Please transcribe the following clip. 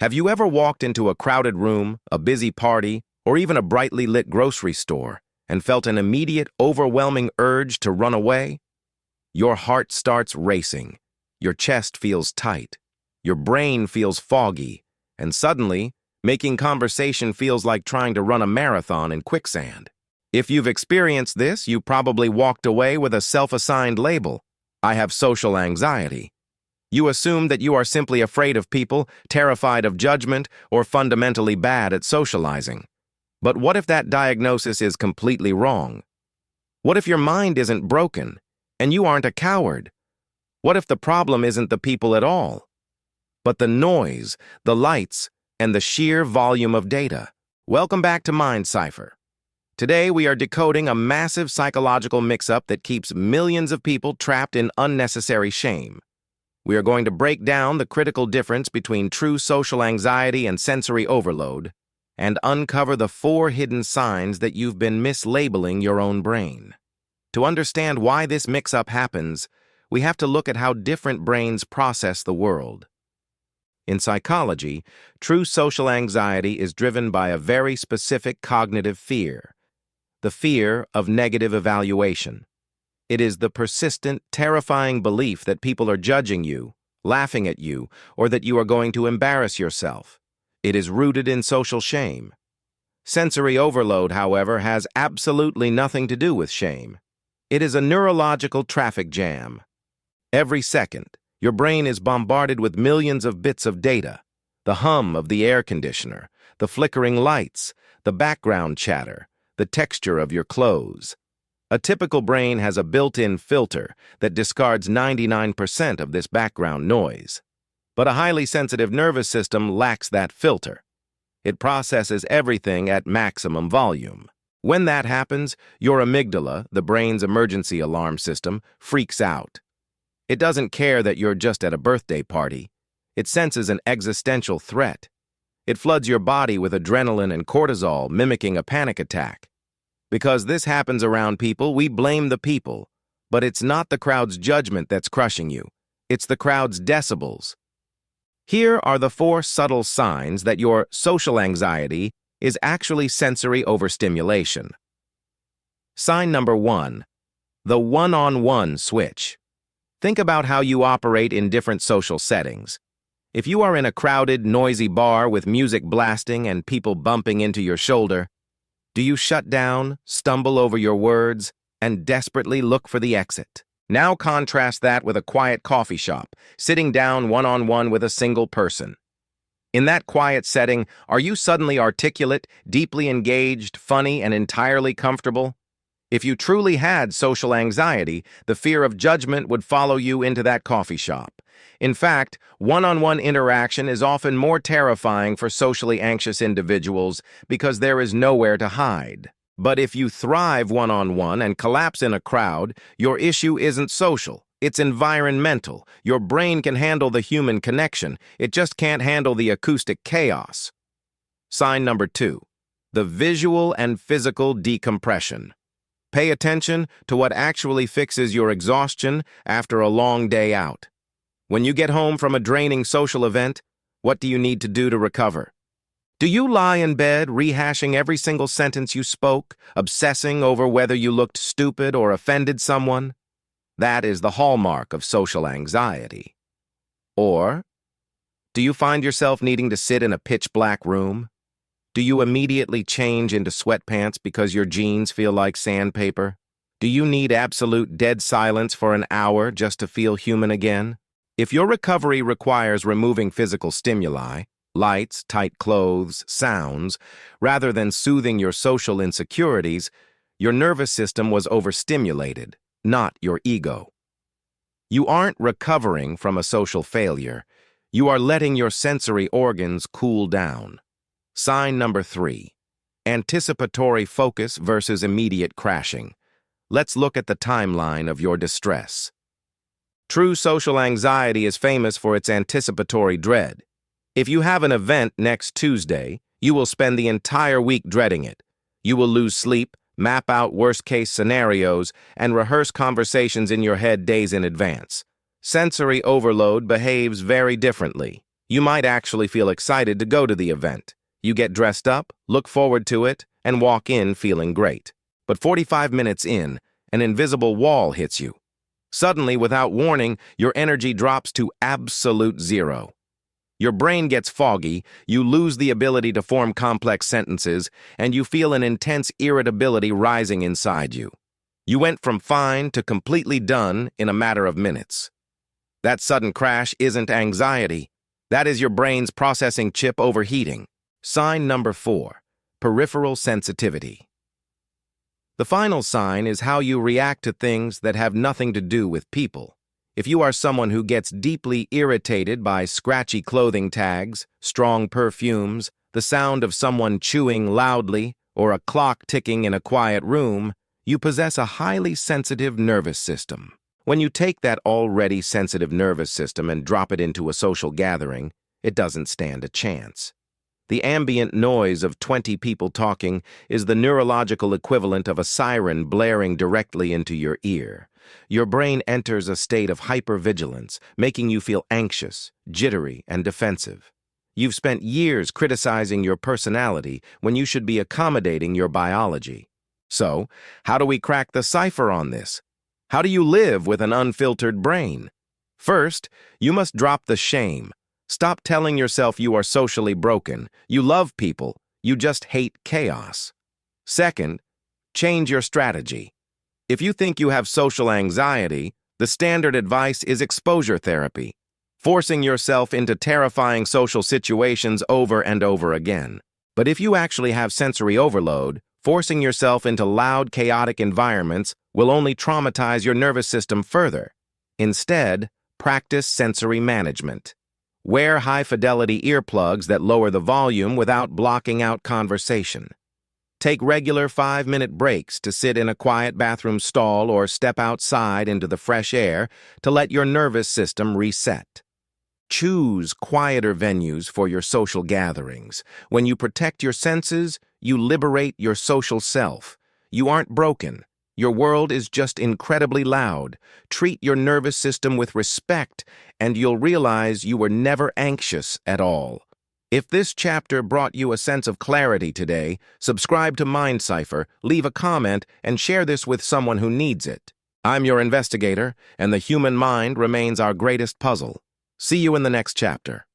Have you ever walked into a crowded room, a busy party, or even a brightly lit grocery store and felt an immediate, overwhelming urge to run away? Your heart starts racing, your chest feels tight, your brain feels foggy, and suddenly, making conversation feels like trying to run a marathon in quicksand. If you've experienced this, you probably walked away with a self-assigned label. I have social anxiety. You assume that you are simply afraid of people, terrified of judgment, or fundamentally bad at socializing. But what if that diagnosis is completely wrong? What if your mind isn't broken, and you aren't a coward? What if the problem isn't the people at all, but the noise, the lights, and the sheer volume of data? Welcome back to Mind Cipher. Today we are decoding a massive psychological mix-up that keeps millions of people trapped in unnecessary shame. We are going to break down the critical difference between true social anxiety and sensory overload, and uncover the 4 hidden signs that you've been mislabeling your own brain. To understand why this mix-up happens, we have to look at how different brains process the world. In psychology, true social anxiety is driven by a very specific cognitive fear, the fear of negative evaluation. It is the persistent, terrifying belief that people are judging you, laughing at you, or that you are going to embarrass yourself. It is rooted in social shame. Sensory overload, however, has absolutely nothing to do with shame. It is a neurological traffic jam. Every second, your brain is bombarded with millions of bits of data: the hum of the air conditioner, the flickering lights, the background chatter, the texture of your clothes. A typical brain has a built-in filter that discards 99% of this background noise. But a highly sensitive nervous system lacks that filter. It processes everything at maximum volume. When that happens, your amygdala, the brain's emergency alarm system, freaks out. It doesn't care that you're just at a birthday party. It senses an existential threat. It floods your body with adrenaline and cortisol, mimicking a panic attack. Because this happens around people, we blame the people. But it's not the crowd's judgment that's crushing you. It's the crowd's decibels. Here are the 4 subtle signs that your social anxiety is actually sensory overstimulation. Sign number 1, the one-on-one switch. Think about how you operate in different social settings. If you are in a crowded, noisy bar with music blasting and people bumping into your shoulder, do you shut down, stumble over your words, and desperately look for the exit? Now contrast that with a quiet coffee shop, sitting down one-on-one with a single person. In that quiet setting, are you suddenly articulate, deeply engaged, funny, and entirely comfortable? If you truly had social anxiety, the fear of judgment would follow you into that coffee shop. In fact, one-on-one interaction is often more terrifying for socially anxious individuals because there is nowhere to hide. But if you thrive one-on-one and collapse in a crowd, your issue isn't social, it's environmental. Your brain can handle the human connection, it just can't handle the acoustic chaos. Sign number 2, the visual and physical decompression. Pay attention to what actually fixes your exhaustion after a long day out. When you get home from a draining social event, what do you need to do to recover? Do you lie in bed rehashing every single sentence you spoke, obsessing over whether you looked stupid or offended someone? That is the hallmark of social anxiety. Or, do you find yourself needing to sit in a pitch-black room? Do you immediately change into sweatpants because your jeans feel like sandpaper? Do you need absolute dead silence for an hour just to feel human again? If your recovery requires removing physical stimuli, lights, tight clothes, sounds, rather than soothing your social insecurities, your nervous system was overstimulated, not your ego. You aren't recovering from a social failure. You are letting your sensory organs cool down. Sign number 3, anticipatory focus versus immediate crashing. Let's look at the timeline of your distress. True social anxiety is famous for its anticipatory dread. If you have an event next Tuesday, you will spend the entire week dreading it. You will lose sleep, map out worst-case scenarios, and rehearse conversations in your head days in advance. Sensory overload behaves very differently. You might actually feel excited to go to the event. You get dressed up, look forward to it, and walk in feeling great. But 45 minutes in, an invisible wall hits you. Suddenly, without warning, your energy drops to absolute zero. Your brain gets foggy, you lose the ability to form complex sentences, and you feel an intense irritability rising inside you. You went from fine to completely done in a matter of minutes. That sudden crash isn't anxiety. That is your brain's processing chip overheating. Sign number 4, peripheral sensitivity. The final sign is how you react to things that have nothing to do with people. If you are someone who gets deeply irritated by scratchy clothing tags, strong perfumes, the sound of someone chewing loudly, or a clock ticking in a quiet room, you possess a highly sensitive nervous system. When you take that already sensitive nervous system and drop it into a social gathering, it doesn't stand a chance. The ambient noise of 20 people talking is the neurological equivalent of a siren blaring directly into your ear. Your brain enters a state of hypervigilance, making you feel anxious, jittery, and defensive. You've spent years criticizing your personality when you should be accommodating your biology. So, how do we crack the cipher on this? How do you live with an unfiltered brain? First, you must drop the shame. Stop telling yourself you are socially broken. You love people. You just hate chaos. Second, change your strategy. If you think you have social anxiety, the standard advice is exposure therapy, forcing yourself into terrifying social situations over and over again. But if you actually have sensory overload, forcing yourself into loud, chaotic environments will only traumatize your nervous system further. Instead, practice sensory management. Wear high-fidelity earplugs that lower the volume without blocking out conversation. Take regular 5-minute breaks to sit in a quiet bathroom stall or step outside into the fresh air to let your nervous system reset. Choose quieter venues for your social gatherings. When you protect your senses, you liberate your social self. You aren't broken. Your world is just incredibly loud. Treat your nervous system with respect, and you'll realize you were never anxious at all. If this chapter brought you a sense of clarity today, subscribe to MindCipher, leave a comment, and share this with someone who needs it. I'm your investigator, and the human mind remains our greatest puzzle. See you in the next chapter.